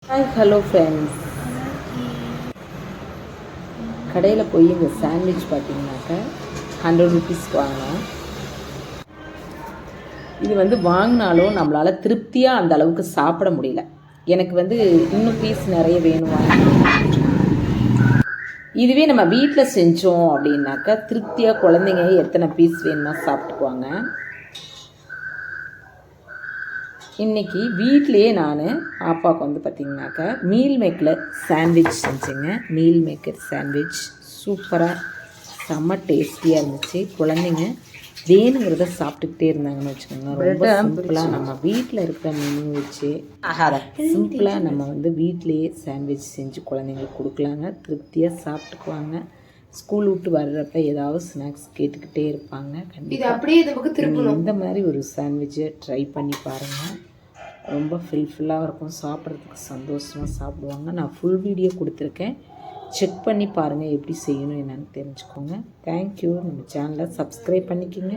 Hi hello friends. கடையில் போய் இந்த சாண்ட்விச் பார்த்தீங்கன்னாக்கா 100 ருபீஸ்க்கு வாங்கினோம். இது வாங்கினாலும் நம்மளால் திருப்தியாக அந்த அளவுக்கு சாப்பிட முடியல. எனக்கு இன்னும் பீஸ் நிறைய வேணும். இதுவே நம்ம வீட்டில் செஞ்சோம் அப்படின்னாக்கா திருப்தியாக குழந்தைங்க எத்தனை பீஸ் வேணுமா சாப்பிட்டுக்குவாங்க. இன்றைக்கி வீட்லேயே நான் பாப்பாவுக்கு பார்த்திங்கனாக்கா மீல் மேக்கர் சாண்ட்விச் செஞ்சேங்க. மீல் மேக்கர் சாண்ட்விச் சூப்பராக செம்ம டேஸ்டியாக இருந்துச்சு. குழந்தைங்க வேணுங்கிறத சாப்பிட்டுக்கிட்டே இருந்தாங்கன்னு வச்சுக்கோங்க. ரொம்ப சிம்பிளாக நம்ம வீட்டில் இருக்கிற மெனு வச்சு சிம்பிளாக நம்ம வீட்டிலையே சாண்ட்விச் செஞ்சு குழந்தைங்களுக்கு கொடுக்கலாங்க. திருப்தியாக சாப்பிட்டுக்குவாங்க. ஸ்கூல் விட்டு வர்றப்ப ஏதாவது ஸ்நாக்ஸ் கேட்டுக்கிட்டே இருப்பாங்க. கண்டிப்பாக இந்த மாதிரி ஒரு சாண்ட்விட்சை ட்ரை பண்ணி பாருங்கள். ரொம்ப ஃபுல்லாக இருக்கும். சாப்பிட்றதுக்கு சந்தோஷமாக சாப்பிடுவாங்க. நான் ஃபுல் வீடியோ கொடுத்துருக்கேன். செக் பண்ணி பாருங்கள், எப்படி செய்யணும் என்னென்னு தெரிஞ்சுக்கோங்க. தேங்க்யூ. நம்ம சேனலை சப்ஸ்கிரைப் பண்ணிக்கோங்க.